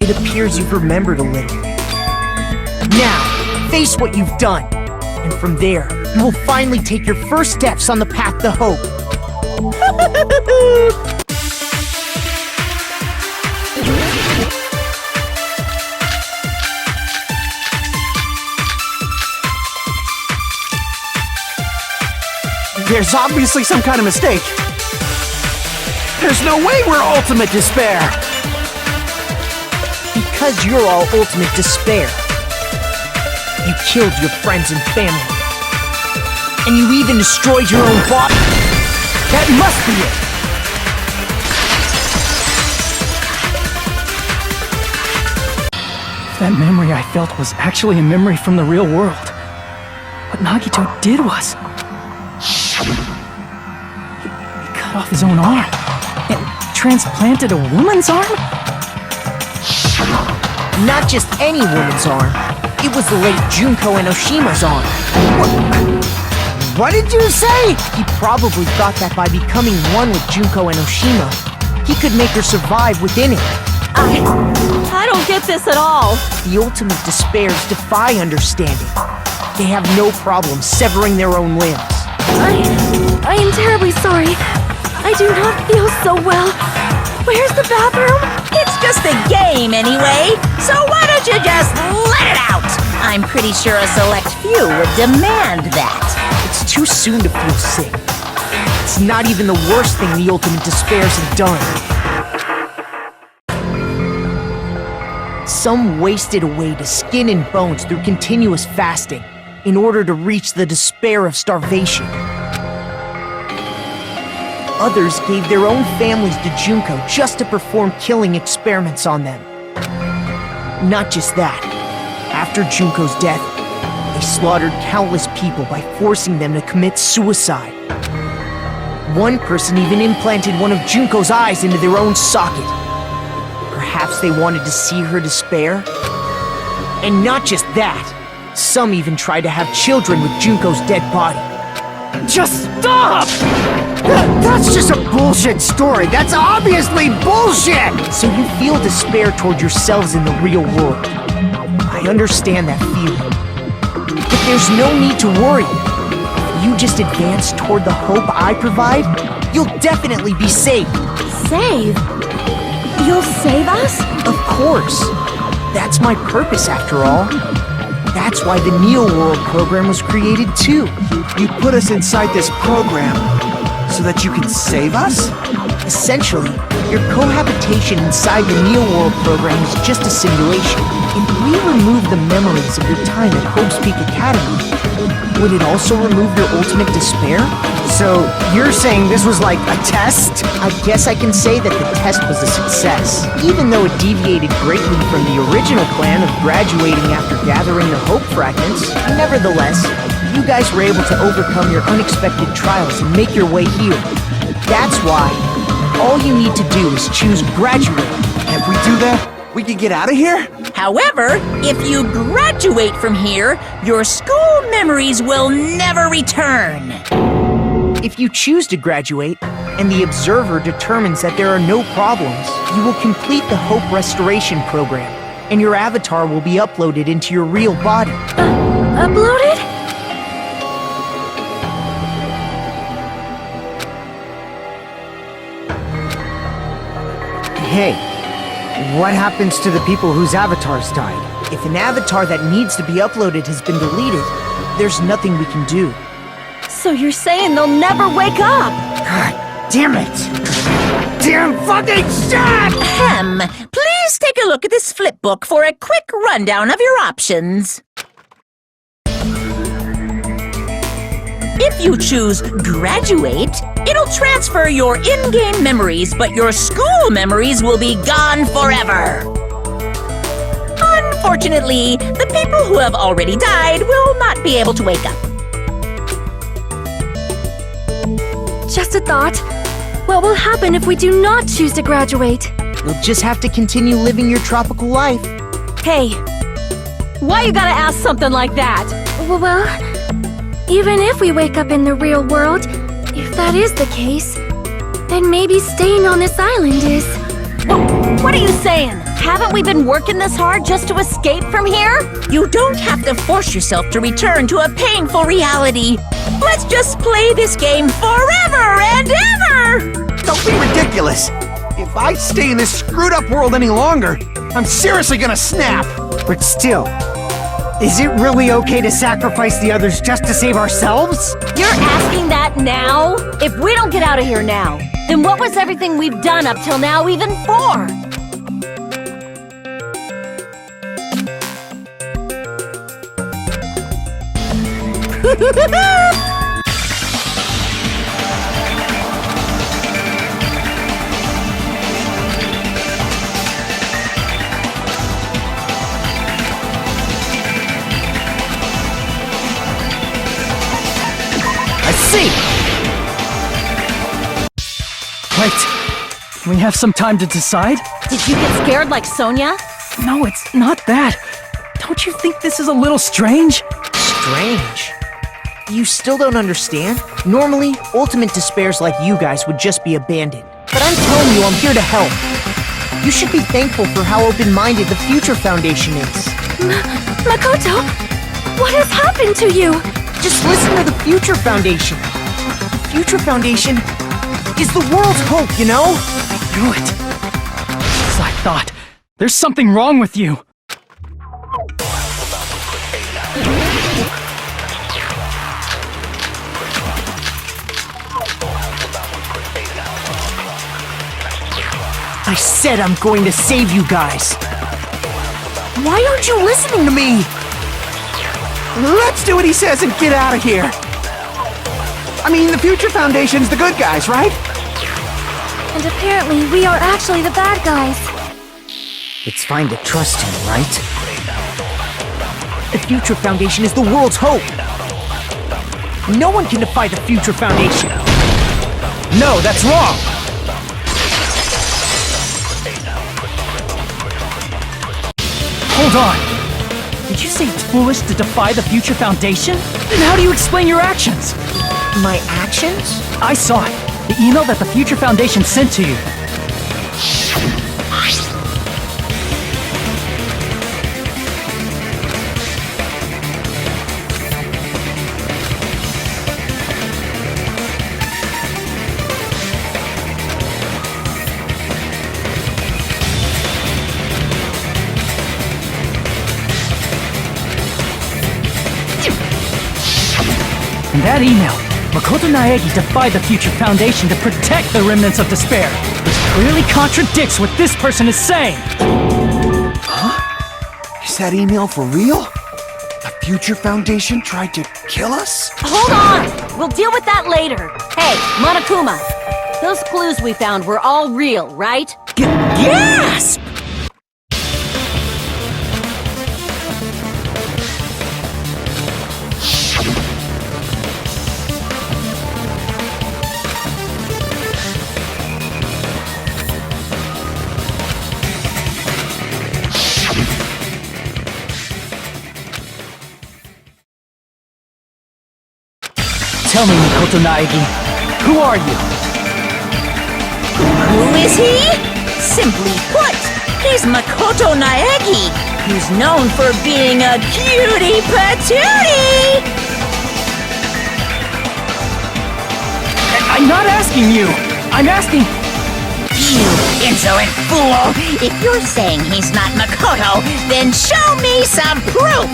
It appears you've remembered a little. Now, face what you've done. And from there, you will finally take your first steps on the path to hope. There's obviously some kind of mistake. There's no way we're ultimate despair. Because you're all ultimate despair. You killed your friends and family. And you even destroyed your own body. That must be it. That memory I felt was actually a memory from the real world. What Nagito did was... He cut off his own arm and transplanted a woman's arm? Not just any woman's arm. It was the late Junko Enoshima's arm. What did you say? He probably thought that by becoming one with Junko Enoshima, he could make her survive within it. I don't get this at all. The ultimate despairs defy understanding. They have no problem severing their own limbs. I am terribly sorry. I do not feel so well. Where's the bathroom? It's just a game anyway, so why don't you just let it out? I'm pretty sure a select few would demand that. It's too soon to feel sick. It's not even the worst thing the ultimate despairs have done. Some wasted away to skin and bones through continuous fasting in order to reach the despair of starvation. Others gave their own families to Junko just to perform killing experiments on them. Not just that. After Junko's death, they slaughtered countless people by forcing them to commit suicide. One person even implanted one of Junko's eyes into their own socket. Perhaps they wanted to see her despair? And not just that. Some even tried to have children with Junko's dead body. Just stop! That's just a bullshit story. That's obviously bullshit! So you feel despair toward yourselves in the real world. I understand that feeling. But there's no need to worry. If you just advance toward the hope I provide, you'll definitely be saved. Save? You'll save us? Of course. That's my purpose after all. That's why the Neo World program was created too. You put us inside this program so that you can save us? Essentially, your cohabitation inside the Neo World program is just a simulation. If we remove the memories of your time at Hope's Peak Academy, would it also remove your ultimate despair? So, you're saying this was like a test? I guess I can say that the test was a success, even though it deviated greatly from the original plan of graduating after gathering the Hope fragments. Nevertheless, you guys were able to overcome your unexpected trials and make your way here. That's why all you need to do is choose graduate. If we do that, we can get out of here? However, if you graduate from here, your school memories will never return. If you choose to graduate, and the observer determines that there are no problems, you will complete the Hope Restoration Program, and your avatar will be uploaded into your real body. Uploaded? Hey, what happens to the people whose avatars died? If an avatar that needs to be uploaded has been deleted, there's nothing we can do. So you're saying they'll never wake up? God damn it! Damn fucking shit! Ahem. Please take a look at this flipbook for a quick rundown of your options. If you choose Graduate, it'll transfer your in-game memories, but your school memories will be gone forever. Unfortunately, the people who have already died will not be able to wake up. Just a thought. What will happen if we do not choose to graduate? You'll just have to continue living your tropical life. Hey, why you gotta ask something like that? Well, even if we wake up in the real world, if that is the case, then maybe staying on this island is What are you saying? Haven't we been working this hard just to escape from here? You don't have to force yourself to return to a painful reality. Let's just play this game forever and ever! Don't be ridiculous. If I stay in this screwed up world any longer, I'm seriously gonna snap. But still, is it really okay to sacrifice the others just to save ourselves? You're asking that now? If we don't get out of here now, then what was everything we've done up till now even for? I see. Wait, can we have some time to decide? Did you get scared like Sonia? No, it's not that. Don't you think this is a little strange? Strange. You still don't understand? Normally, ultimate despairs like you guys would just be abandoned. But I'm telling you, I'm here to help. You should be thankful for how open-minded the Future Foundation is. Makoto, what has happened to you? Just listen to the Future Foundation. The Future Foundation is the world's hope, you know? I knew it. As I thought. There's something wrong with you. I said I'm going to save you guys. Why aren't you listening to me? Let's do what he says and get out of here. I mean, the Future Foundation's the good guys, right? And apparently we are actually the bad guys. It's fine to trust him, right? The Future Foundation is the world's hope. No one can defy the Future Foundation. No, that's wrong. Hold on. Did you say it's foolish to defy the Future Foundation? Then how do you explain your actions? My actions? I saw it. The email that the Future Foundation sent to you. In that email, Makoto Naegi defied the Future Foundation to protect the remnants of despair, which clearly contradicts what this person is saying. Is that email for real? The Future Foundation tried to kill us? Hold on! We'll deal with that later. Hey, Monokuma, those clues we found were all real, right? Gasp! Tell me, Makoto Naegi, who are you? Who is he? Simply put, he's Makoto Naegi, who's known for being a cutie patootie! I'm not asking you. I'm asking... You insolent fool! If you're saying he's not Makoto, then show me some proof!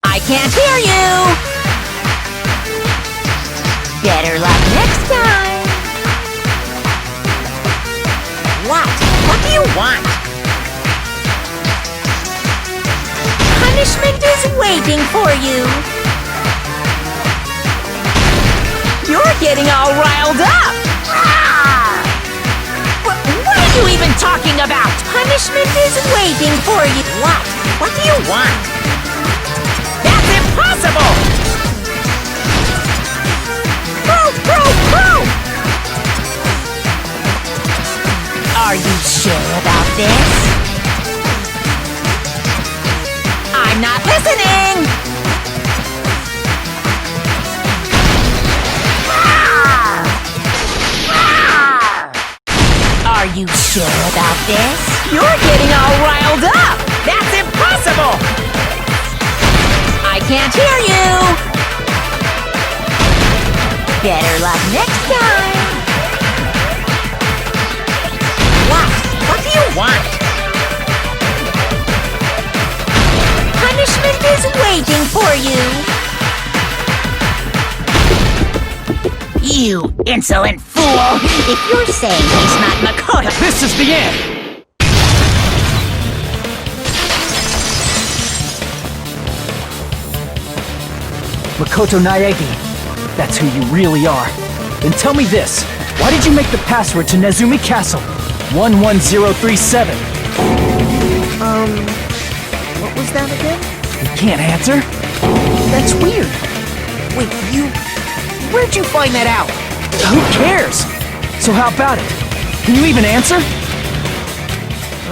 I can't hear you! Better luck next time! What? What do you want? Punishment is waiting for you! You're getting all riled up! Ah! What are you even talking about? Punishment is waiting for you! What? What do you want? That's impossible! Proof! Are you sure about this? I'm not listening! Are you sure about this? You're getting all riled up! That's impossible! I can't hear you! Better luck next time! What? What do you want? Punishment is waiting for you! You insolent fool! If you're saying he's not Makoto... This is the end! Makoto Naegi, that's who you really are. Then tell me this, why did you make the password to Nezumi Castle? 11037. What was that again? You can't answer? That's weird. Wait, where'd you find that out? Who cares? So how about it? Can you even answer?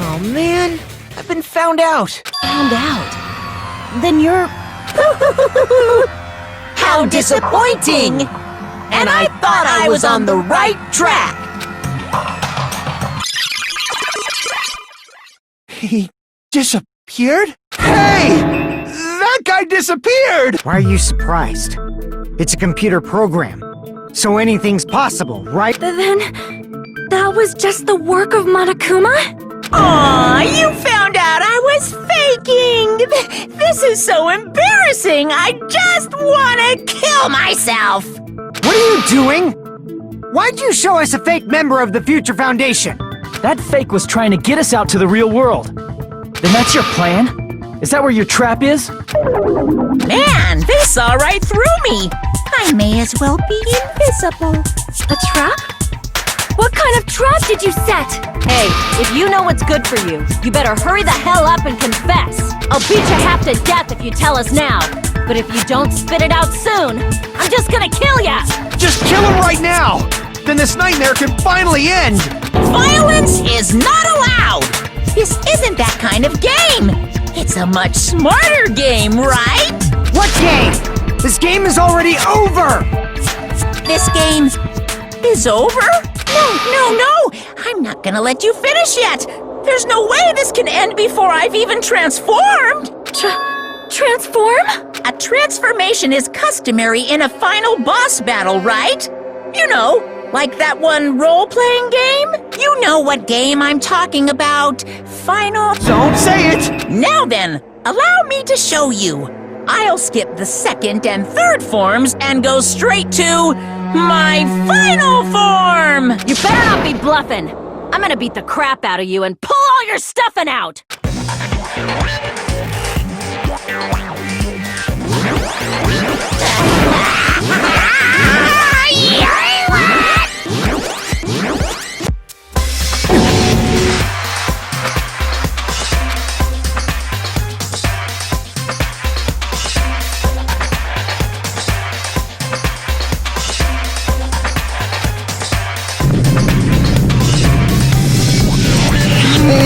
Oh man, I've been found out. Found out. Then you're... How disappointing! And I thought I was on the right track! He disappeared? Hey! That guy disappeared! Why are you surprised? It's a computer program, so anything's possible, right? Then... that was just the work of Monokuma? Aw, you found out I was faking! This is so embarrassing! I just want to kill myself! What are you doing? Why'd you show us a fake member of the Future Foundation? That fake was trying to get us out to the real world. Then that's your plan? Is that where your trap is? Man, they saw right through me! I may as well be invisible. A trap? What kind of trap did you set? Hey, if you know what's good for you, you better hurry the hell up and confess. I'll beat you half to death if you tell us now. But if you don't spit it out soon, I'm just gonna kill ya! Just kill him right now! Then this nightmare can finally end! Violence is not allowed! This isn't that kind of game! It's a much smarter game, right? What game? This game is already over! This game is over? No! I'm not gonna let you finish yet! There's no way this can end before I've even transformed! Transform? A transformation is customary in a final boss battle, right? You know, like that one role-playing game? You know what game I'm talking about. Final... Don't say it! Now then, allow me to show you. I'll skip the second and third forms and go straight to my final form! You better not be bluffing. I'm gonna beat the crap out of you and pull all your stuffing out!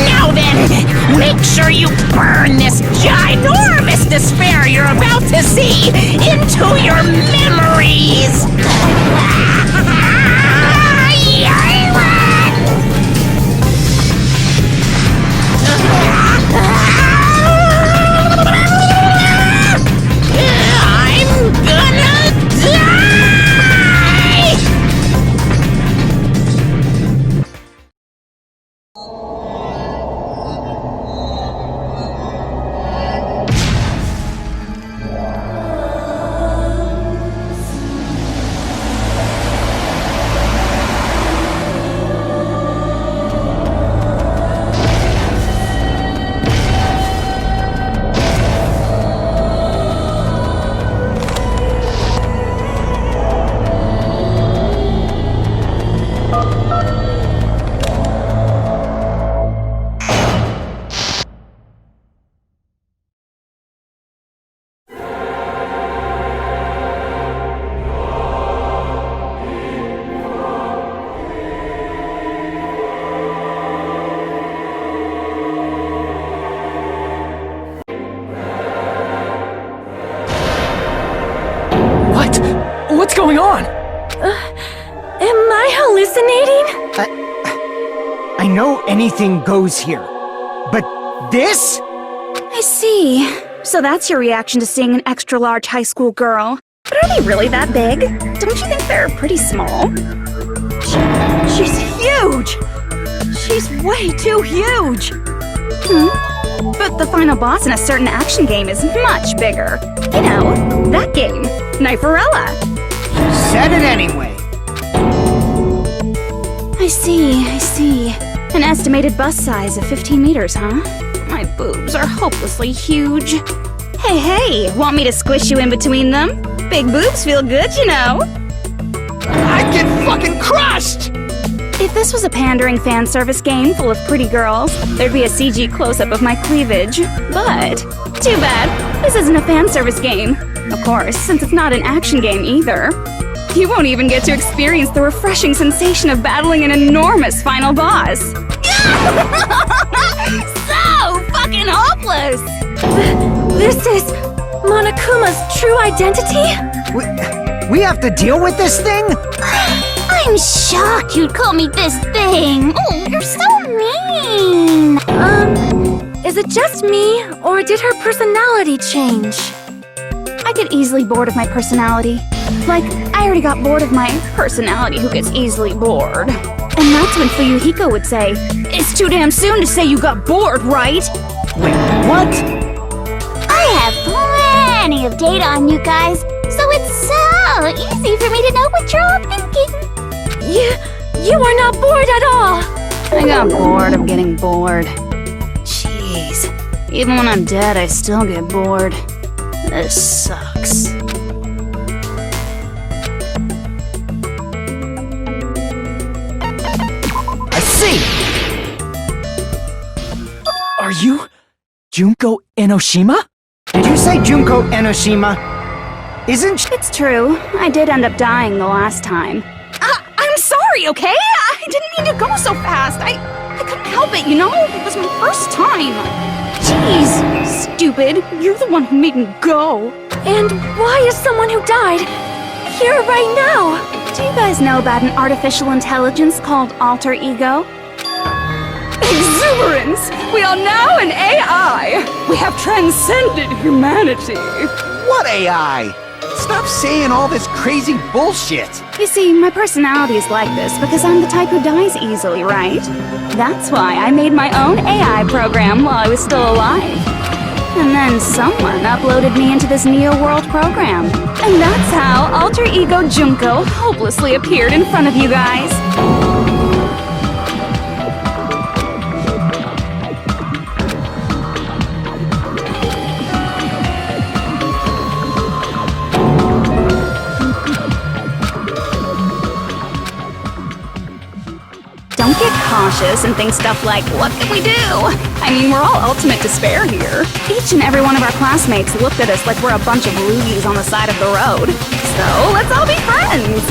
Now then, make sure you burn this ginormous despair you're about to see into your memories! I'm gonna die! going on? Am I hallucinating? I know anything goes here. But this? I see. So that's your reaction to seeing an extra-large high school girl. But are they really that big? Don't you think they're pretty small? She's huge! She's way too huge! But the final boss in a certain action game is much bigger. You know, that game. Kniferella. Said it anyway. I see. An estimated bust size of 15 meters, huh? My boobs are hopelessly huge. Hey, want me to squish you in between them? Big boobs feel good, you know. I'd get fucking crushed! If this was a pandering fan service game full of pretty girls, there'd be a CG close-up of my cleavage. But, too bad, this isn't a fan service game. Of course, since it's not an action game either. You won't even get to experience the refreshing sensation of battling an enormous final boss. So fucking hopeless! This is Monokuma's true identity? We have to deal with this thing? I'm shocked you'd call me this thing. Oh, you're so mean. Is it just me, or did her personality change? I get easily bored of my personality. Like, I already got bored of my personality who gets easily bored. And that's when Fuyuhiko would say, "It's too damn soon to say you got bored, right?" Wait, what? I have plenty of data on you guys, so it's so easy for me to know what you're all thinking. You are not bored at all! I got bored of getting bored. Jeez. Even when I'm dead, I still get bored. This sucks. I see! Are you Junko Enoshima? Did you say Junko Enoshima? Isn't she? It's true. I did end up dying the last time. I'm sorry, okay? I didn't mean to go so fast. I couldn't help it, you know? It was my first time. Jeez, stupid. You're the one who made me go. And why is someone who died here right now? Do you guys know about an artificial intelligence called alter ego? Exuberance! We are now an AI! We have transcended humanity! What AI? Stop saying all this crazy bullshit! You see, my personality is like this because I'm the type who dies easily, right? That's why I made my own AI program while I was still alive. And then someone uploaded me into this Neo World program. And that's how Alter Ego Junko hopelessly appeared in front of you guys. Don't get cautious and think stuff like, what can we do? I mean, we're all ultimate despair here. Each and every one of our classmates looked at us like we're a bunch of loogies on the side of the road. So, let's all be friends!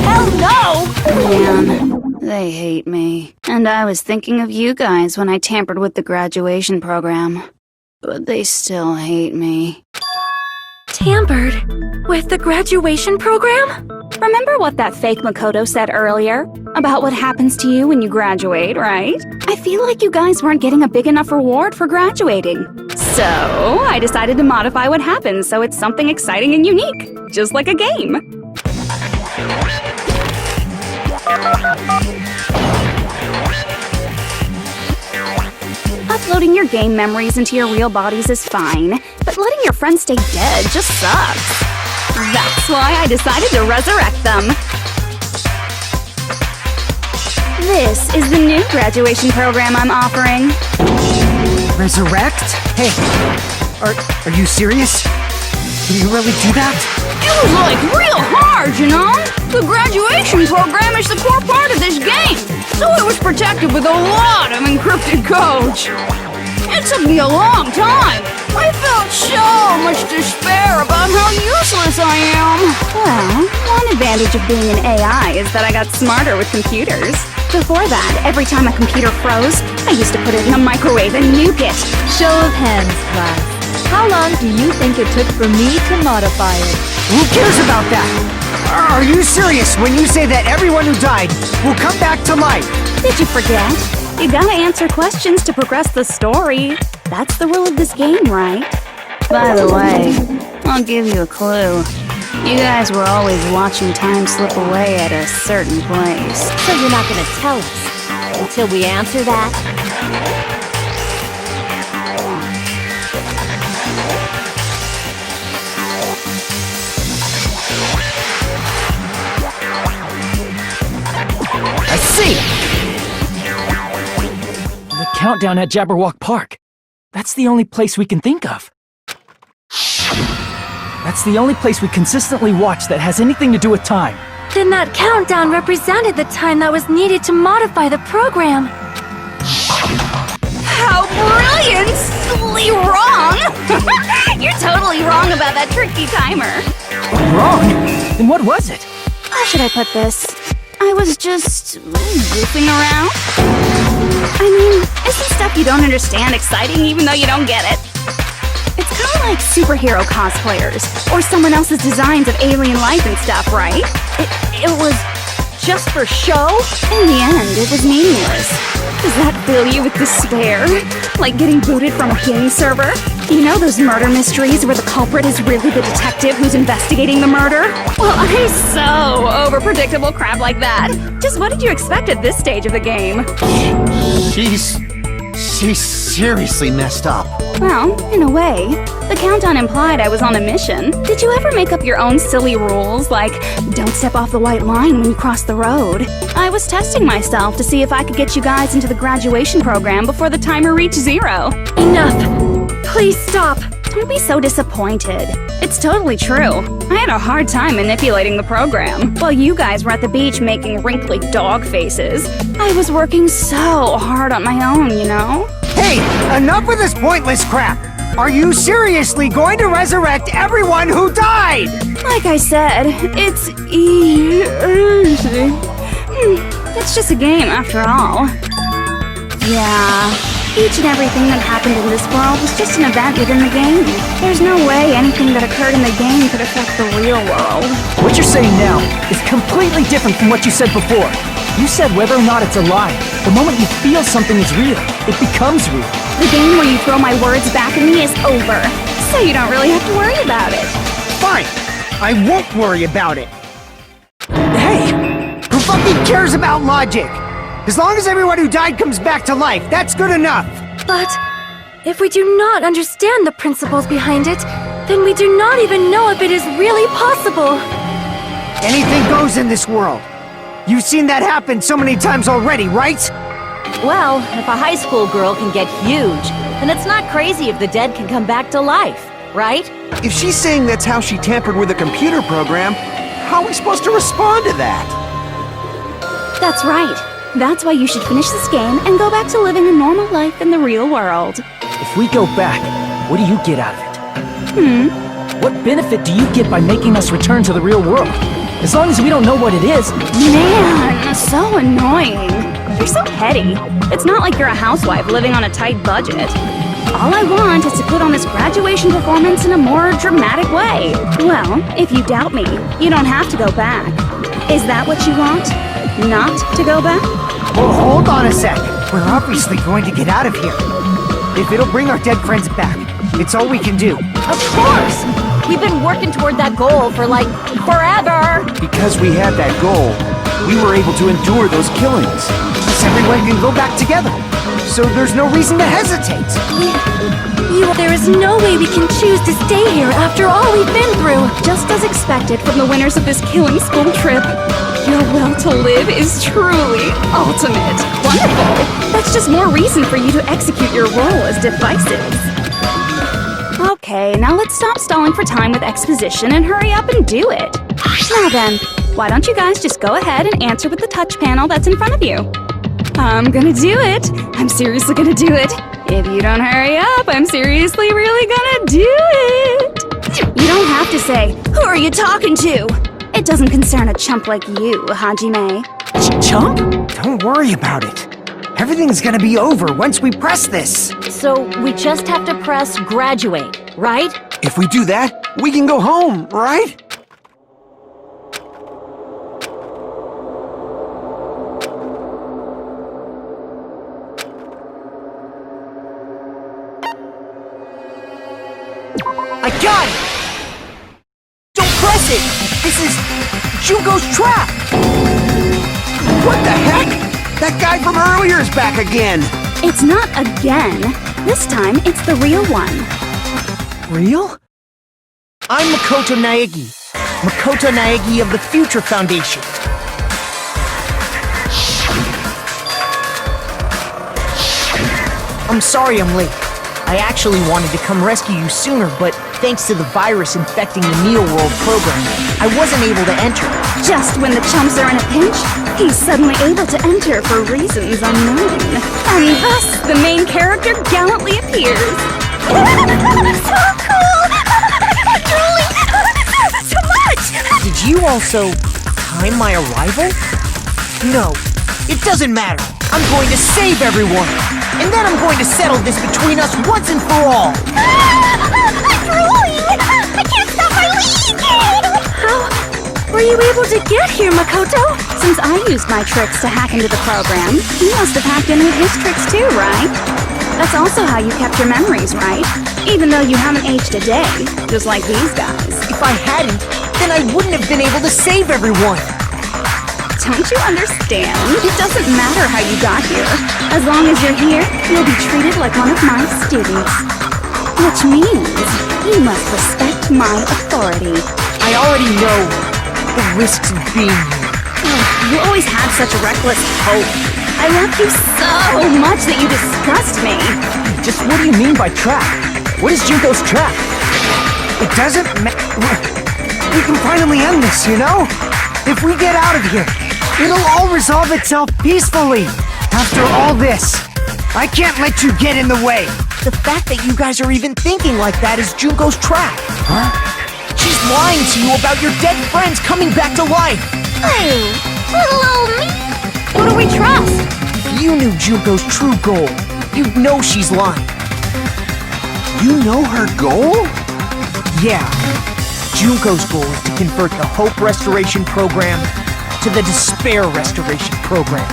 Hell no! Man, they hate me. And I was thinking of you guys when I tampered with the graduation program. But they still hate me. Tampered with the graduation program? Remember what that fake Makoto said earlier? About what happens to you when you graduate, right? I feel like you guys weren't getting a big enough reward for graduating. So, I decided to modify what happens so it's something exciting and unique. Just like a game. Uploading your game memories into your real bodies is fine, but letting your friends stay dead just sucks. That's why I decided to resurrect them. This is the new graduation program I'm offering. Resurrect? Hey, are you serious? Can you really do that? It was like real hard, you know? The graduation program is the core part of this game, so it was protected with a lot of encrypted codes. It took me a long time. I felt so much despair about how useless I am. Well, one advantage of being an AI is that I got smarter with computers. Before that, every time a computer froze, I used to put it in a microwave and nuke it. Show of hands, class. How long do you think it took for me to modify it? Who cares about that? Are you serious when you say that everyone who died will come back to life? Did you forget? You gotta answer questions to progress the story. That's the rule of this game, right? By the way, I'll give you a clue. You guys were always watching time slip away at a certain place. So you're not gonna tell us until we answer that? I see! The countdown at Jabberwock Park. That's the only place we can think of. That's the only place we consistently watch that has anything to do with time. Then that countdown represented the time that was needed to modify the program. How brilliantly wrong! You're totally wrong about that tricky timer. Wrong? Then what was it? How should I put this? I was just goofing around. I mean, isn't stuff you don't understand exciting even though you don't get it? It's kind of like superhero cosplayers, or someone else's designs of alien life and stuff, right? It was just for show? In the end, it was meaningless. Does that fill you with despair? Like getting booted from a game server? You know those murder mysteries where the culprit is really the detective who's investigating the murder? Well, I'm so over predictable crap like that. Just what did you expect at this stage of the game? She's seriously messed up. Well, in a way. The countdown implied I was on a mission. Did you ever make up your own silly rules, like don't step off the white line when you cross the road? I was testing myself to see if I could get you guys into the graduation program before the timer reached 0. Enough! Please stop! Don't be so disappointed. It's totally true. I had a hard time manipulating the program. While you guys were at the beach making wrinkly dog faces, I was working so hard on my own, you know? Hey, enough with this pointless crap! Are you seriously going to resurrect everyone who died? Like I said, it's easy. It's just a game after all. Yeah, each and everything that happened in this world was just an event within the game. There's no way anything that occurred in the game could affect the real world. What you're saying now is completely different from what you said before. You said whether or not it's a lie. The moment you feel something is real, it becomes real. The game where you throw my words back at me is over, so you don't really have to worry about it. Fine, I won't worry about it. Hey! Who fucking cares about logic? As long as everyone who died comes back to life, that's good enough. But if we do not understand the principles behind it, then we do not even know if it is really possible. Anything goes in this world. You've seen that happen so many times already, right? Well, if a high school girl can get huge, then it's not crazy if the dead can come back to life, right? If she's saying that's how she tampered with a computer program, how are we supposed to respond to that? That's right. That's why you should finish this game and go back to living a normal life in the real world. If we go back, what do you get out of it? What benefit do you get by making us return to the real world? As long as we don't know what it is. Man, so annoying. You're so petty. It's not like you're a housewife living on a tight budget. All I want is to put on this graduation performance in a more dramatic way. Well, if you doubt me, you don't have to go back. Is that what you want? Not to go back? Well, hold on a sec. We're obviously going to get out of here. If it'll bring our dead friends back, it's all we can do. Of course! We've been working toward that goal for, like, forever! Because we had that goal, we were able to endure those killings. Plus everyone can go back together. So there's no reason to hesitate. There is no way we can choose to stay here after all we've been through. Just as expected from the winners of this killing school trip. Your will to live is truly ultimate. Wonderful! That's just more reason for you to execute your role as divisive. Okay, now let's stop stalling for time with exposition and hurry up and do it. Now then, why don't you guys just go ahead and answer with the touch panel that's in front of you? I'm gonna do it. I'm seriously gonna do it. If you don't hurry up, I'm seriously really gonna do it. You don't have to say, who are you talking to? It doesn't concern a chump like you, Hajime. Chump? Don't worry about it. Everything's gonna be over once we press this. So we just have to press graduate, right? If we do that, we can go home, right? Got it! Don't press it! This is Junko's trap! What the heck? That guy from earlier is back again! It's not again. This time, it's the real one. Real? I'm Makoto Naegi. Makoto Naegi of the Future Foundation. I'm sorry I'm late. I actually wanted to come rescue you sooner, but thanks to the virus infecting the Neo World program, I wasn't able to enter. Just when the chumps are in a pinch, he's suddenly able to enter for reasons unknown. And thus, the main character gallantly appears. So cool! Drooling! So much! Did you also time my arrival? No, it doesn't matter. I'm going to save everyone. And then I'm going to settle this between us once and for all. I'm drooling! I can't stop my leaking! How were you able to get here, Makoto? Since I used my tricks to hack into the program, he must have hacked in with his tricks too, right? That's also how you kept your memories, right? Even though you haven't aged a day, just like these guys. If I hadn't, then I wouldn't have been able to save everyone. Don't you understand? It doesn't matter how you got here. As long as you're here, you'll be treated like one of my students. Which means you must respect my authority. I already know the risks of being here. You always had such reckless hope. I love you so much that you disgust me. Just what do you mean by trap? What is Junko's trap? It doesn't we can finally end this, you know? If we get out of here, it'll all resolve itself peacefully. After all this, I can't let you get in the way. The fact that you guys are even thinking like that is Junko's trap. Huh? She's lying to you about your dead friends coming back to life. Hey, little old me. Who do we trust? If you knew Junko's true goal, you'd know she's lying. You know her goal? Yeah. Junko's goal is to convert the Hope Restoration Program to the Despair Restoration Program.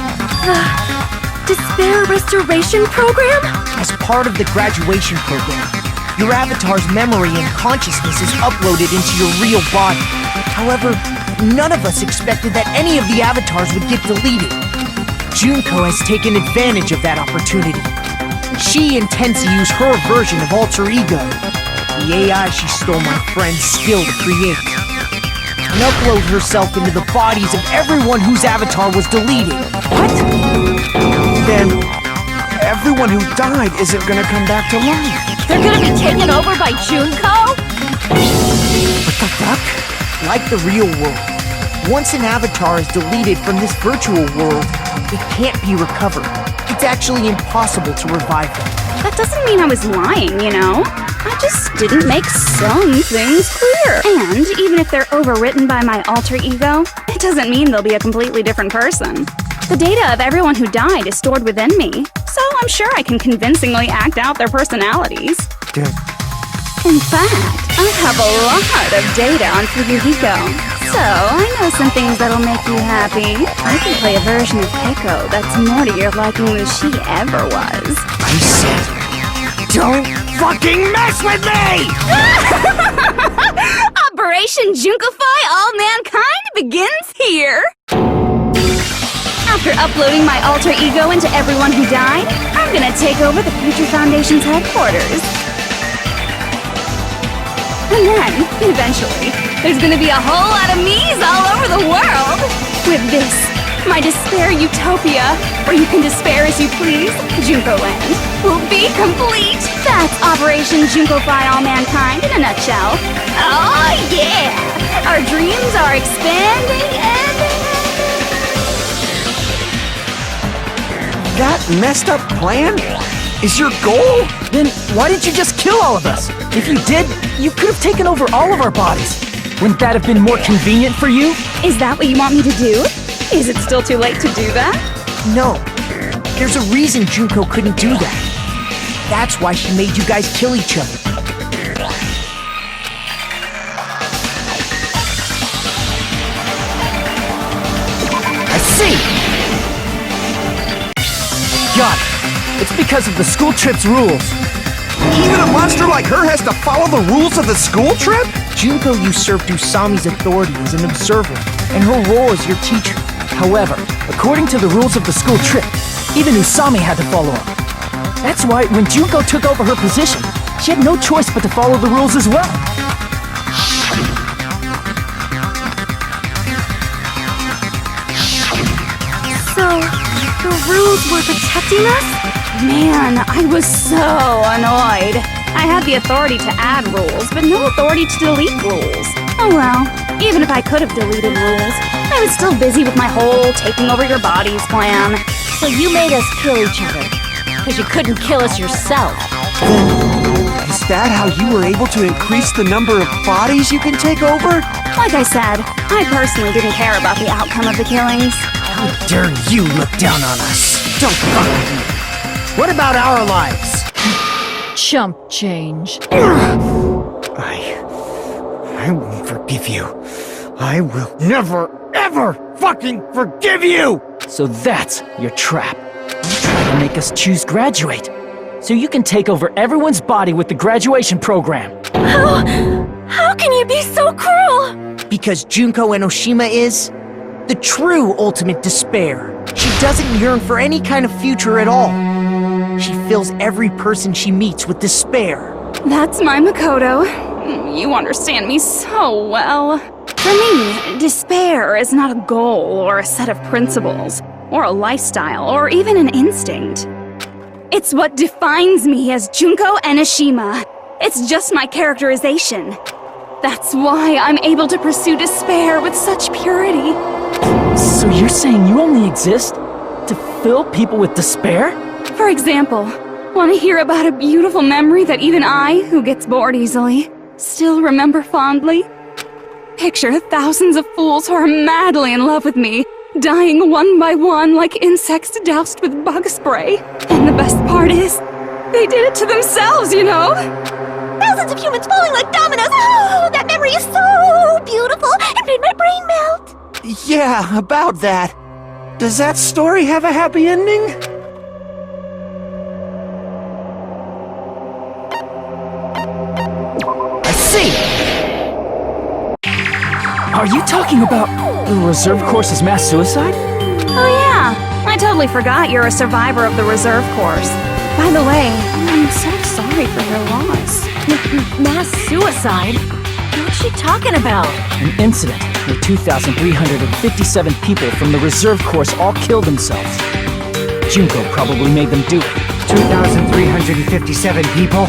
Despair Restoration Program? As part of the graduation program, your avatar's memory and consciousness is uploaded into your real body. However, none of us expected that any of the avatars would get deleted. Junko has taken advantage of that opportunity. She intends to use her version of Alter Ego, the AI she stole my friend's skill to create, and upload herself into the bodies of everyone whose avatar was deleted. What? Then everyone who died isn't gonna come back to life. They're gonna be taken over by Junko? What the fuck? Like the real world, once an avatar is deleted from this virtual world, it can't be recovered. It's actually impossible to revive them. That doesn't mean I was lying, you know? I just didn't make some things clear. And even if they're overwritten by my alter ego, it doesn't mean they'll be a completely different person. The data of everyone who died is stored within me, so I'm sure I can convincingly act out their personalities. Dude. In fact, I have a lot of data on Fuyuhiko, so I know some things that'll make you happy. I can play a version of Keiko that's more to your liking than she ever was. I said, don't fucking mess with me! Operation Junkify All Mankind begins here! After uploading my alter ego into everyone who died, I'm gonna take over the Future Foundation's headquarters. And then, eventually, there's gonna be a whole lot of me's all over the world! With this, my despair utopia, where you can despair as you please, Junko Land, will be complete! That's Operation Junkify All Mankind in a nutshell. Oh yeah! Our dreams are expanding and... That messed up plan is your goal? Then why didn't you just kill all of us? If you did, you could have taken over all of our bodies. Wouldn't that have been more convenient for you? Is that what you want me to do? Is it still too late to do that? No. There's a reason Junko couldn't do that. That's why she made you guys kill each other. I see! Got it. It's because of the school trip's rules. Even a monster like her has to follow the rules of the school trip? Junko usurped Usami's authority as an observer, and her role as your teacher. However, according to the rules of the school trip, even Usami had to follow them. That's why when Junko took over her position, she had no choice but to follow the rules as well. So, the rules were protecting us? Man, I was so annoyed. I had the authority to add rules, but no authority to delete rules. Oh well, even if I could have deleted rules, I was still busy with my whole taking over your bodies plan. So you made us kill each other. Because you couldn't kill us yourself. Is that how you were able to increase the number of bodies you can take over? Like I said, I personally didn't care about the outcome of the killings. How dare you look down on us? Don't fuck with me. What about our lives? Chump change. I won't forgive you. I will never, ever fucking forgive you! So that's your trap. You try to make us choose graduate, so you can take over everyone's body with the graduation program. How can you be so cruel? Because Junko Enoshima is the true ultimate despair. She doesn't yearn for any kind of future at all. She fills every person she meets with despair. That's my Makoto. You understand me so well. For me, despair is not a goal or a set of principles, or a lifestyle, or even an instinct. It's what defines me as Junko Enoshima. It's just my characterization. That's why I'm able to pursue despair with such purity. So you're saying you only exist to fill people with despair? For example, want to hear about a beautiful memory that even I, who gets bored easily, still remember fondly? Picture thousands of fools who are madly in love with me, dying one by one like insects doused with bug spray. And the best part is, they did it to themselves, you know? Thousands of humans falling like dominoes. Oh, that memory is so beautiful. It made my brain melt. Yeah, about that. Does that story have a happy ending? I see! Are you talking about the reserve course's mass suicide? Oh yeah, I totally forgot you're a survivor of the reserve course. By the way, I'm so sorry for your loss. Mass suicide? What's she talking about? An incident where 2,357 people from the reserve course all killed themselves. Junko probably made them do it. 2,357 people?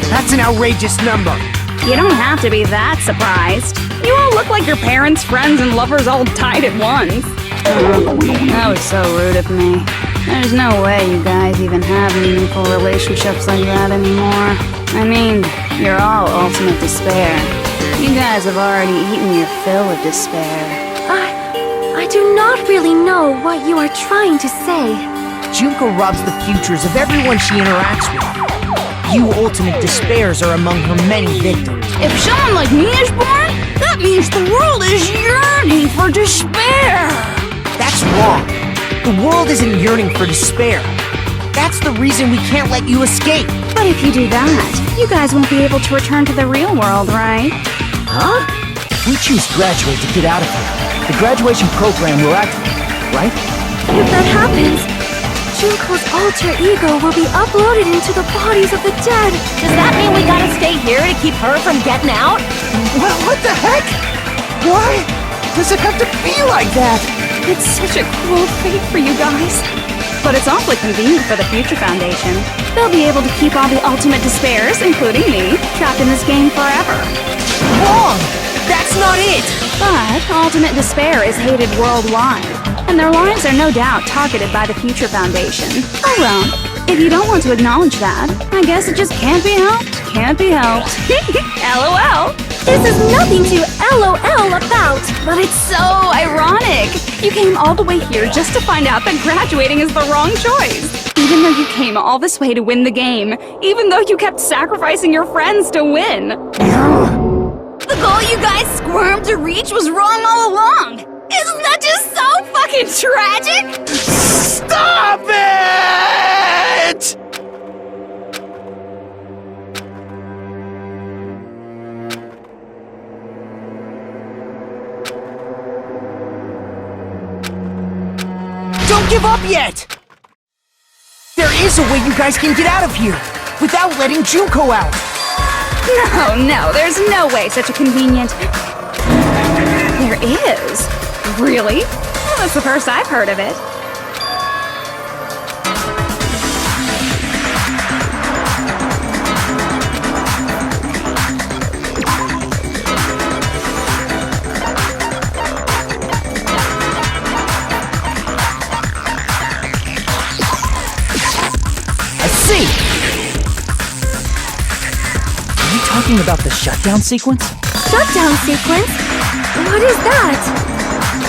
That's an outrageous number. You don't have to be that surprised. You all look like your parents, friends, and lovers all died at once. That was so rude of me. There's no way you guys even have meaningful relationships like that anymore. I mean, you're all ultimate despair. You guys have already eaten your fill of despair. I do not really know what you are trying to say. Junko robs the futures of everyone she interacts with. You ultimate despairs are among her many victims. If someone like me is born, that means the world is yearning for despair. That's wrong. The world isn't yearning for despair. That's the reason we can't let you escape. But if you do that, you guys won't be able to return to the real world, right? Huh? If we choose graduate to get out of here, the graduation program will activate, right? If that happens, Junko's alter ego will be uploaded into the bodies of the dead. Does that mean we gotta stay here to keep her from getting out? Well, what the heck? Why does it have to be like that? It's such a cruel fate for you guys. But it's awfully convenient for the Future Foundation. They'll be able to keep all the ultimate despairs, including me, trapped in this game forever. Wrong! That's not it! But ultimate despair is hated worldwide, and their lives are no doubt targeted by the Future Foundation. Oh well, if you don't want to acknowledge that, I guess it just can't be helped. Can't be helped. LOL. This is nothing to LOL about. But it's so ironic. You came all the way here just to find out that graduating is the wrong choice. Even though you came all this way to win the game. Even though you kept sacrificing your friends to win. The goal you guys squirmed to reach was wrong all along. Isn't that just so fucking tragic? Stop it! give up yet! There is a way you guys can get out of here, without letting Junko out! No, there's no way such a convenient... There is? Really? Well, that's the first I've heard of it. See! Are you talking about the shutdown sequence? Shutdown sequence? What is that?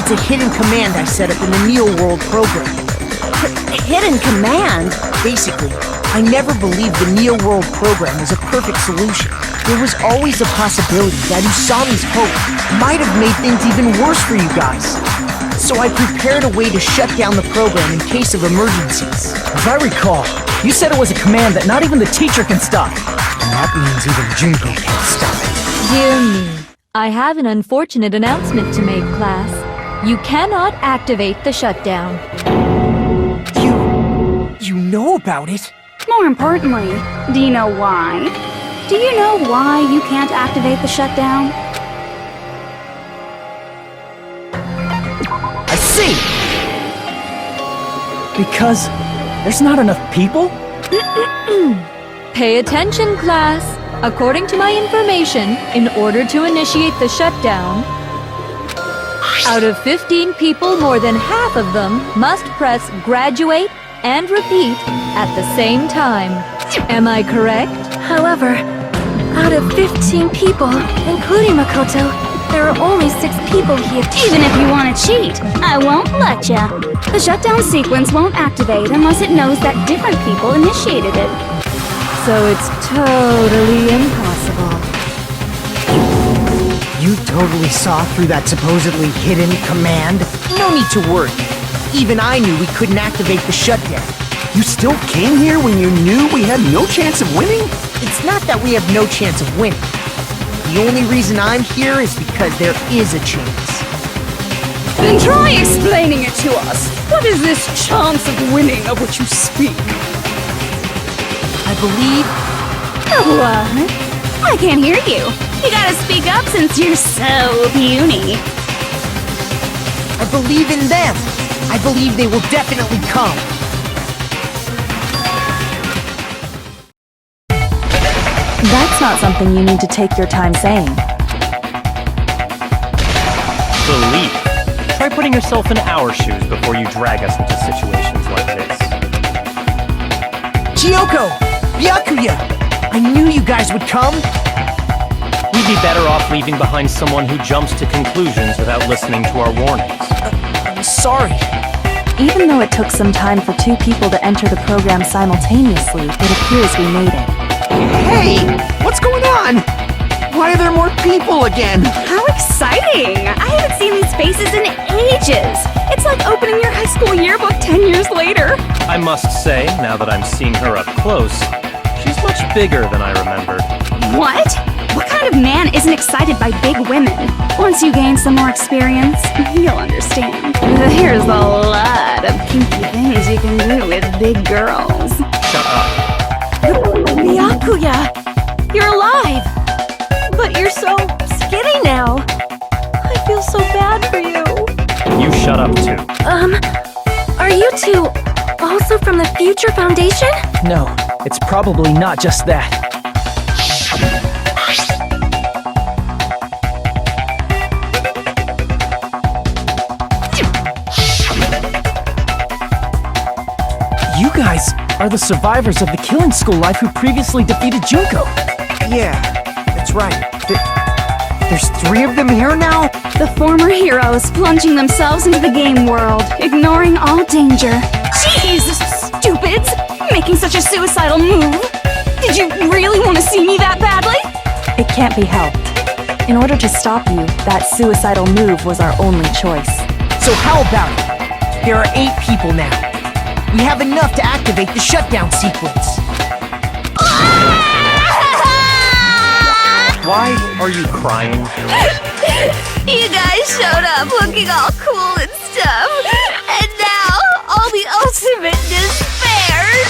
It's a hidden command I set up in the Neo World program. Hidden command? Basically, I never believed the Neo World program was a perfect solution. There was always a possibility that Usami's hope might have made things even worse for you guys. So I prepared a way to shut down the program in case of emergencies. As I recall, you said it was a command that not even the teacher can stop. And that means even Junko can't stop it. Dear me, I have an unfortunate announcement to make, class. You cannot activate the shutdown. You know about it? More importantly, do you know why? Do you know why you can't activate the shutdown? I see! Because there's not enough people? Pay attention, class. According to my information, in order to initiate the shutdown, out of 15 people, more than half of them must press graduate and repeat at the same time. Am I correct? However, out of 15 people, including Makoto, there are only 6 people here. Even if you want to cheat, I won't let ya. The shutdown sequence won't activate unless it knows that different people initiated it. So it's totally impossible. You totally saw through that supposedly hidden command? No need to worry. Even I knew we couldn't activate the shutdown. You still came here when you knew we had no chance of winning? It's not that we have no chance of winning. The only reason I'm here is because there is a chance. Then try explaining it to us. What is this chance of winning of which you speak? I believe... What? I can't hear you. You gotta speak up since you're so puny. I believe in them. I believe they will definitely come. That's not something you need to take your time saying. Believe. Try putting yourself in our shoes before you drag us into situations like this. Chiyoko! Byakuya! I knew you guys would come! We'd be better off leaving behind someone who jumps to conclusions without listening to our warnings. I'm sorry. Even though it took some time for 2 people to enter the program simultaneously, it appears we made it. Hey! What's going on? Why are there more people again? How exciting! I haven't seen these faces in ages. It's like opening your high school yearbook 10 years later. I must say, now that I'm seeing her up close, she's much bigger than I remembered. What? What kind of man isn't excited by big women? Once you gain some more experience, you'll understand. There's a lot of kinky things you can do with big girls. Shut up. Byakuya! You're alive! But you're so skinny now. I feel so bad for you. You shut up too. Are you 2 also from the Future Foundation? No, it's probably not just that. You guys are the survivors of the killing school life who previously defeated Junko. Yeah, that's right. There's 3 of them here now? The former heroes plunging themselves into the game world, ignoring all danger. Jeez, stupids! Making such a suicidal move! Did you really want to see me that badly? It can't be helped. In order to stop you, that suicidal move was our only choice. So how about it? There are 8 people now. We have enough to activate the shutdown sequence. Why are you crying? You guys showed up looking all cool and stuff, and now all the ultimate despairs.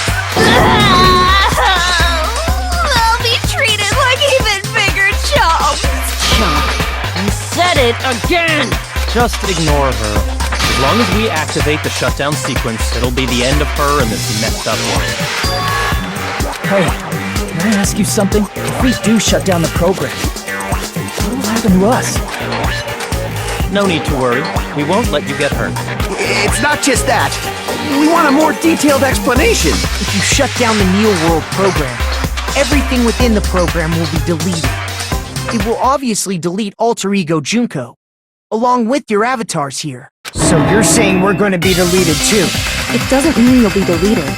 They'll be treated like even bigger chumps. Chump, you said it again! Just ignore her. As long as we activate the shutdown sequence, it'll be the end of her and this messed up world. Hey, can I ask you something? If we do shut down the program, what will happen to us? No need to worry. We won't let you get hurt. It's not just that. We want a more detailed explanation. If you shut down the Neo World program, everything within the program will be deleted. It will obviously delete Alter Ego Junko, along with your avatars here. So you're saying we're going to be deleted too? It doesn't mean you'll be deleted.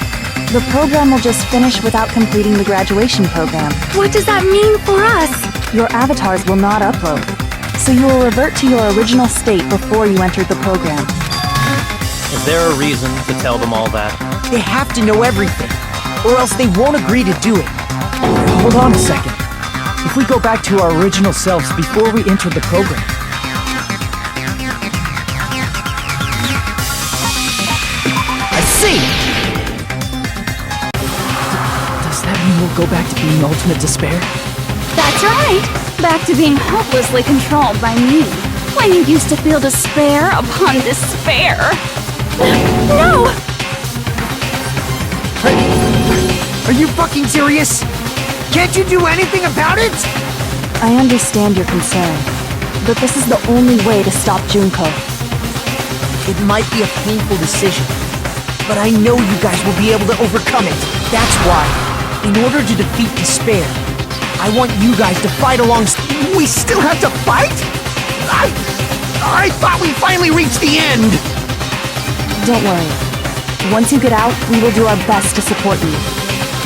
The program will just finish without completing the graduation program. What does that mean for us? Your avatars will not upload, so you will revert to your original state before you entered the program. Is there a reason to tell them all that? They have to know everything, or else they won't agree to do it. Hold on a second. If we go back to our original selves before we entered the program, I see! does that mean we'll go back to being ultimate despair? That's right. Back to being hopelessly controlled by me. When you used to feel despair upon despair. No! Are you fucking serious? Can't you do anything about it? I understand your concern, but this is the only way to stop Junko. It might be a painful decision, but I know you guys will be able to overcome it. That's why, in order to defeat despair, I want you guys to fight alongside. We still have to fight? I thought we finally reached the end. Don't worry. Once you get out, we will do our best to support you.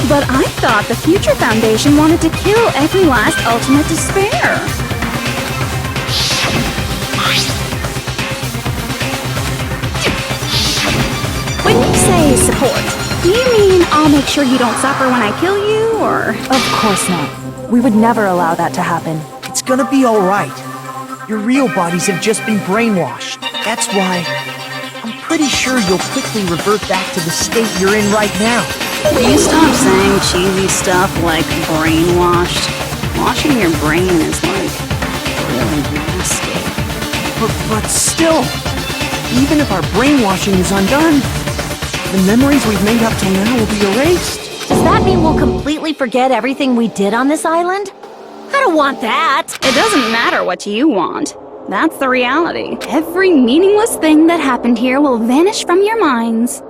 But I thought the Future Foundation wanted to kill every last ultimate despair. When you say support, do you mean I'll make sure you don't suffer when I kill you, or? Of course not. We would never allow that to happen. It's gonna be alright. Your real bodies have just been brainwashed. That's why I'm pretty sure you'll quickly revert back to the state you're in right now. Will you stop saying cheesy stuff like brainwashed? Washing your brain is like really nasty. But still, even if our brainwashing is undone, the memories we've made up till now will be erased. Does that mean we'll completely forget everything we did on this island? I don't want that! It doesn't matter what you want. That's the reality. Every meaningless thing that happened here will vanish from your minds.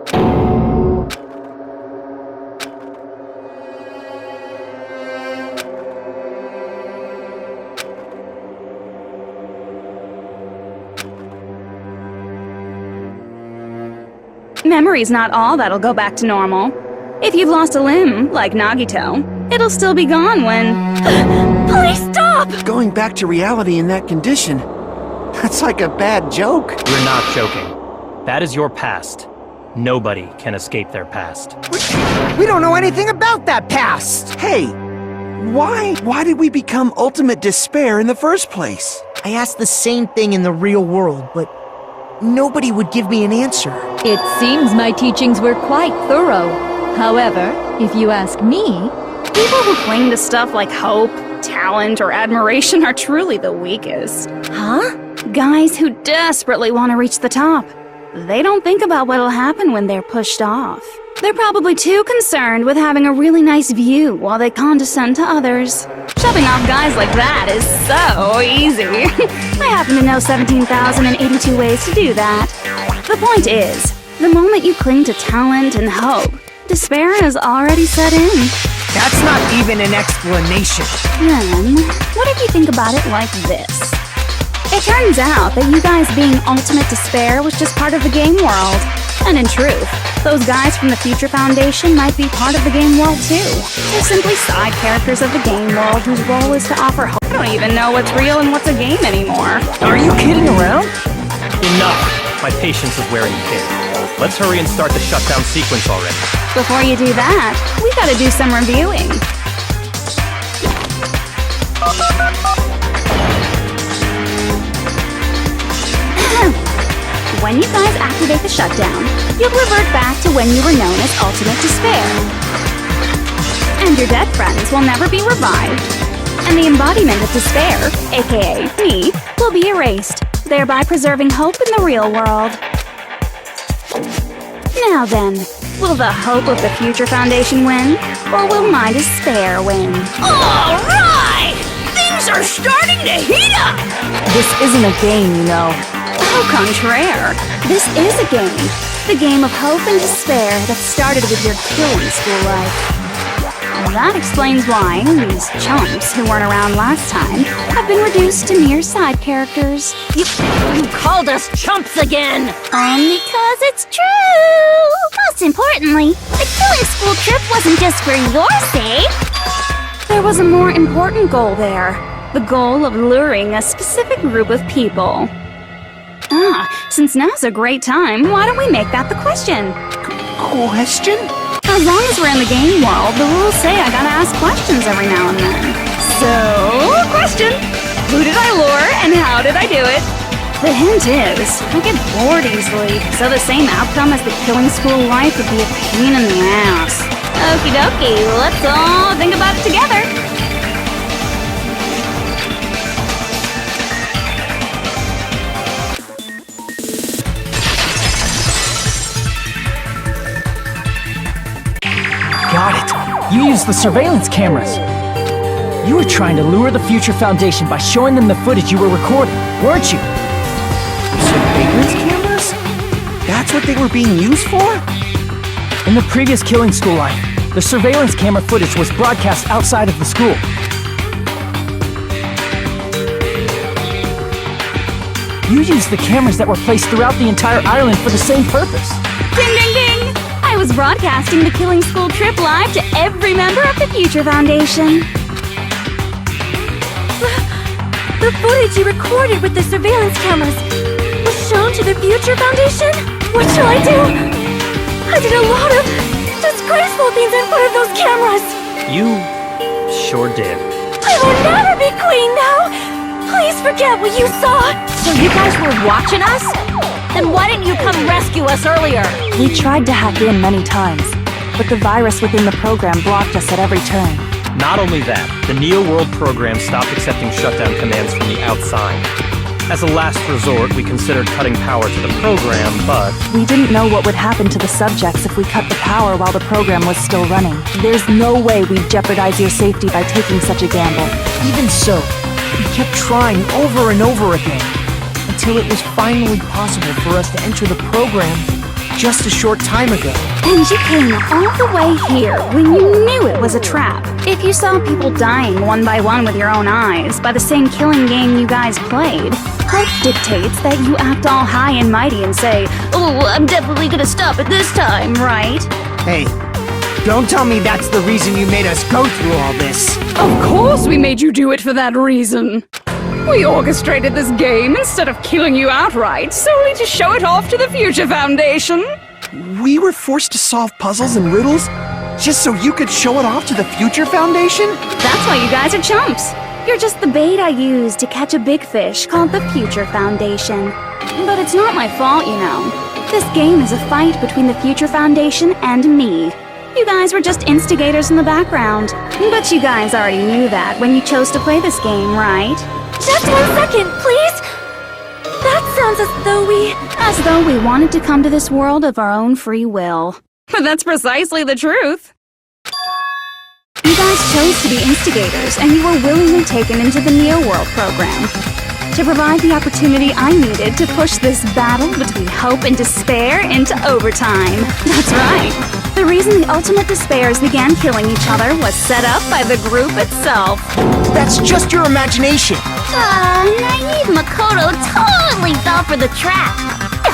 Memory's not all that'll go back to normal. If you've lost a limb, like Nagito, it'll still be gone when... Please stop! Going back to reality in that condition, that's like a bad joke. We're not joking. That is your past. Nobody can escape their past. We don't know anything about that past! Hey, why did we become ultimate despair in the first place? I asked the same thing in the real world, but nobody would give me an answer. It seems my teachings were quite thorough. However, if you ask me, People who cling to stuff like hope, talent, or admiration are truly the weakest. Huh? Guys who desperately want to reach the top. They don't think about what'll happen when they're pushed off. They're probably too concerned with having a really nice view while they condescend to others. Shoving off guys like that is so easy. I happen to know 17,082 ways to do that. The point is, the moment you cling to talent and hope, despair has already set in. That's not even an explanation. Then, what if you think about it like this? It turns out that you guys being ultimate despair was just part of the game world. And in truth, those guys from the Future Foundation might be part of the game world too. They're simply side characters of the game world whose role is to offer hope. I don't even know what's real and what's a game anymore. Are you kidding around? Enough! My patience is wearing thin. Let's hurry and start the shutdown sequence already. Before you do that, we gotta do some reviewing. when you guys activate the shutdown, you'll revert back to when you were known as Ultimate Despair. And your dead friends will never be revived. And the embodiment of despair, aka me, will be erased, thereby preserving hope in the real world. Now then, will the hope of the Future Foundation win, or will my despair win? Alright! Things are starting to heat up! This isn't a game, you know. Au contraire, this is a game. The game of hope and despair that started with your killing school life. And that explains why these chumps who weren't around last time have been reduced to mere side characters. You called us chumps again! Because it's true! Most importantly, the killing school trip wasn't just for your sake. There was a more important goal there. The goal of luring a specific group of people. Since now's a great time, why don't we make that the question? Question? As long as we're in the game world, the rules say I gotta ask questions every now and then. So, question! Who did I lure and how did I do it? The hint is, I get bored easily, so the same outcome as the killing school life would be a pain in the ass. Okie dokie, let's all think about it together. Got it. You used the surveillance cameras. You were trying to lure the Future Foundation by showing them the footage you were recording, weren't you? Surveillance cameras? That's what they were being used for? In the previous killing school life, the surveillance camera footage was broadcast outside of the school. You used the cameras that were placed throughout the entire island for the same purpose. Ding ding ding! I was broadcasting the killing school trip live to every member of the Future Foundation. The footage you recorded with the surveillance cameras was shown to the Future Foundation? What shall I do? I did a lot of disgraceful things in front of those cameras. You sure did. I will never be queen now. Please forget what you saw. So you guys were watching us? Then why didn't you come rescue us earlier? We tried to hack in many times, but the virus within the program blocked us at every turn. Not only that, the Neo World program stopped accepting shutdown commands from the outside. As a last resort, we considered cutting power to the program, but... We didn't know what would happen to the subjects if we cut the power while the program was still running. There's no way we'd jeopardize your safety by taking such a gamble. Even so, we kept trying over and over again, until it was finally possible for us to enter the program just a short time ago. And you came all the way here when you knew it was a trap. If you saw people dying one by one with your own eyes by the same killing game you guys played, hope dictates that you act all high and mighty and say, "Oh, I'm definitely gonna stop it this time," right? Hey, don't tell me that's the reason you made us go through all this. Of course we made you do it for that reason. We orchestrated this game instead of killing you outright, solely to show it off to the Future Foundation. We were forced to solve puzzles and riddles just so you could show it off to the Future Foundation? That's why you guys are chumps. You're just the bait I used to catch a big fish called the Future Foundation. But it's not my fault, you know. This game is a fight between the Future Foundation and me. You guys were just instigators in the background. But you guys already knew that when you chose to play this game, right? Just 1 second, please. That sounds as though we wanted to come to this world of our own free will. But that's precisely the truth. You guys chose to be instigators, and you were willingly taken into the Neo World program to provide the opportunity I needed to push this battle between hope and despair into overtime. That's right. The reason the Ultimate Despairs began killing each other was set up by the group itself. That's just your imagination. Naive Makoto totally fell for the trap.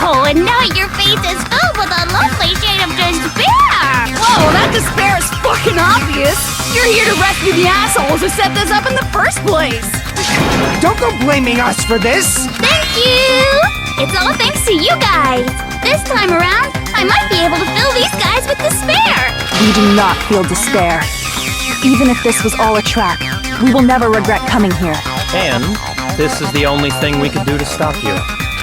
Oh, and now your face is filled with a lovely shade of despair. Whoa, that despair is fucking obvious. You're here to rescue the assholes who set this up in the first place. Don't go blaming us for this! Thank you! It's all thanks to you guys. This time around, I might be able to fill these guys with despair. We do not feel despair. Even if this was all a trap, we will never regret coming here. And this is the only thing we could do to stop you.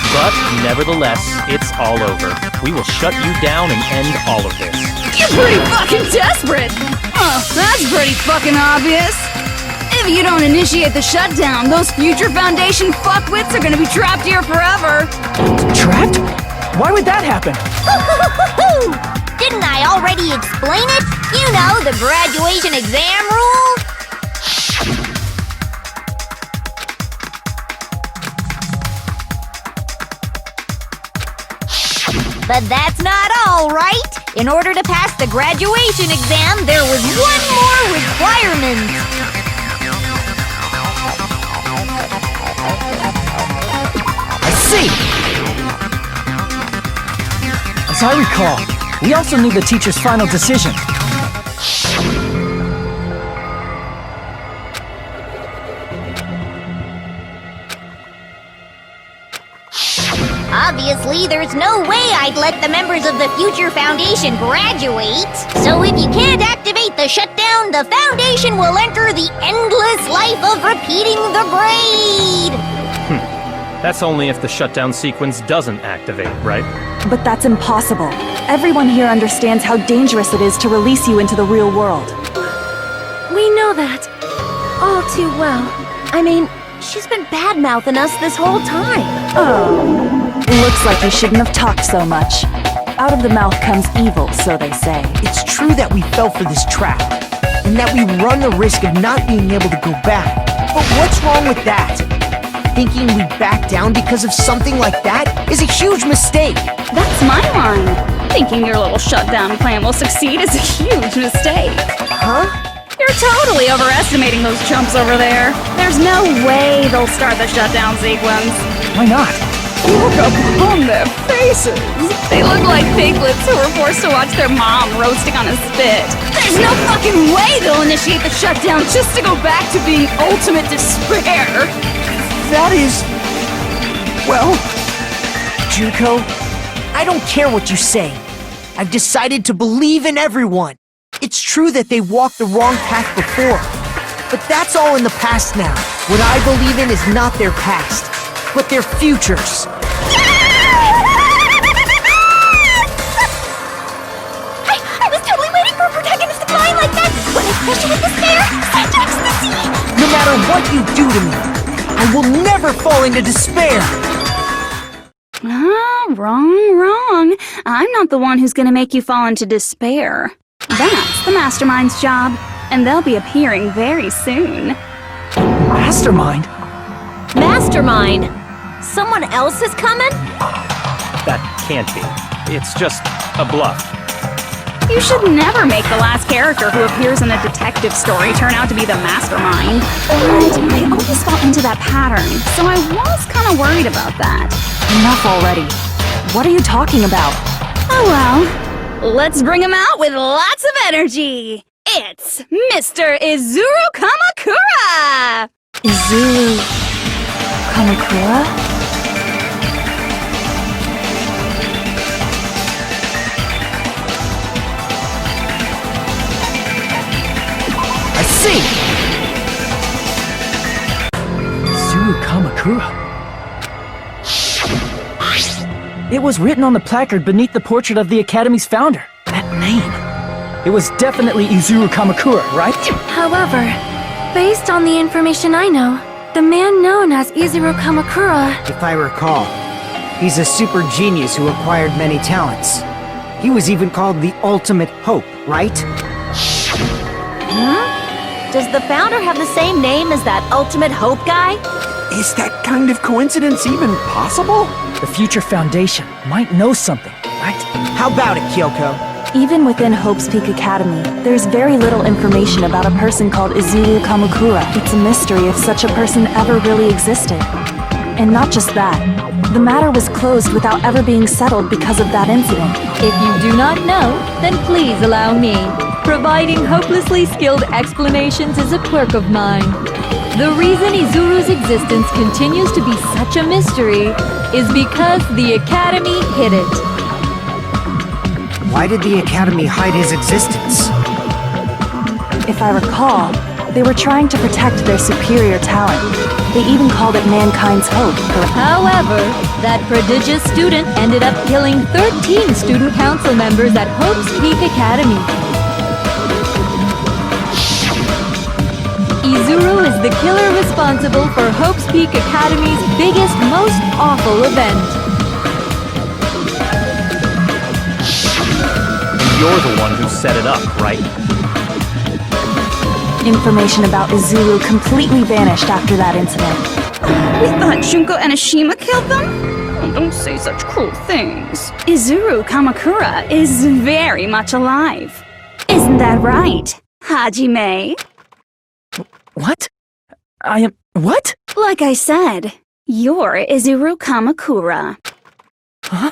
But, nevertheless, it's all over. We will shut you down and end all of this. You're pretty fucking desperate! Oh, that's pretty fucking obvious. If you don't initiate the shutdown, those future Foundation fuckwits are gonna be trapped here forever. Trapped? Why would that happen? Didn't I already explain it? You know, the graduation exam rule? But that's not all, right? In order to pass the graduation exam, there was one more requirement. I see! As I recall, we also need the teacher's final decision. Obviously, there's no way I'd let the members of the Future Foundation graduate. So if you can't activate the shutdown, the Foundation will enter the endless life of repeating the grade. That's only if the shutdown sequence doesn't activate, right? But that's impossible. Everyone here understands how dangerous it is to release you into the real world. We know that. All too well. I mean, she's been bad-mouthing us this whole time. Oh. Looks like you shouldn't have talked so much. Out of the mouth comes evil, so they say. It's true that we fell for this trap, and that we run the risk of not being able to go back. But what's wrong with that? Thinking we'd back down because of something like that is a huge mistake. That's my line. Thinking your little shutdown plan will succeed is a huge mistake. Huh? You're totally overestimating those chumps over there. There's no way they'll start the shutdown sequence. Why not? Look upon their faces. They look like piglets who were forced to watch their mom roasting on a spit. There's no fucking way they'll initiate the shutdown just to go back to being ultimate despair. That is... well... Junko, I don't care what you say. I've decided to believe in everyone. It's true that they walked the wrong path before, but that's all in the past now. What I believe in is not their past, but their futures. I was totally waiting for a protagonist to fly like that! When I crushed you with despair, such ecstasy! No matter what you do to me, I will never fall into despair! Wrong. I'm not the one who's gonna make you fall into despair. That's the Mastermind's job, and they'll be appearing very soon. Mastermind? Mastermind? Someone else is coming? That can't be. It's just a bluff. You should never make the last character who appears in a detective story turn out to be the Mastermind. But I always fall into that pattern, so I was kind of worried about that. Enough already. What are you talking about? Oh well. Let's bring him out with lots of energy! It's Mr. Izuru Kamakura! Izuru... Kamakura? I see! Izuru Kamakura. It was written on the placard beneath the portrait of the Academy's founder. That name. It was definitely Izuru Kamakura, right? However, based on the information I know, the man known as Izuru Kamakura... If I recall, he's a super genius who acquired many talents. He was even called the Ultimate Hope, right? Huh? Does the founder have the same name as that Ultimate Hope guy? Is that kind of coincidence even possible? The Future Foundation might know something, right? How about it, Kyoko? Even within Hope's Peak Academy, there's very little information about a person called Izuru Kamakura. It's a mystery if such a person ever really existed. And not just that, the matter was closed without ever being settled because of that incident. If you do not know, then please allow me. Providing hopelessly skilled explanations is a quirk of mine. The reason Izuru's existence continues to be such a mystery is because the Academy hid it. Why did the Academy hide his existence? If I recall, They were trying to protect their superior talent. They even called it mankind's hope. However, that prodigious student ended up killing 13 student council members at Hope's Peak Academy. Izuru is the killer responsible for Hope's Peak Academy's biggest, most awful event. And you're the one who set it up, right? Information about Izuru completely vanished after that incident. We thought Junko and Ashima killed them? Oh, don't say such cruel things. Izuru Kamakura is very much alive. Isn't that right, Hajime? What? I am... What? Like I said, you're Izuru Kamakura. Huh?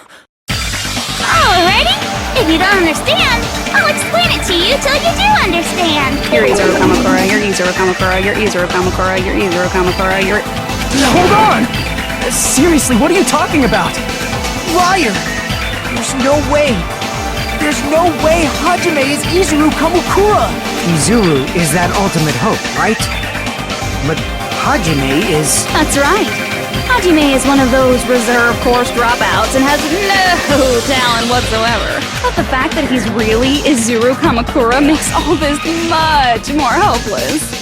Alrighty? If you don't understand, I'll explain it to you till you do understand. You're Izuru Kamakura, you're Izuru Kamakura, you're Izuru Kamakura, you're Izuru Kamakura, you're... Hold on! Seriously, what are you talking about? Liar! There's no way! There's no way Hajime is Izuru Kamukura! Izuru is that ultimate hope, right? But Hajime is... That's right. Hajime is one of those reserve course dropouts and has no talent whatsoever. But the fact that he's really Izuru Kamakura makes all this much more hopeless.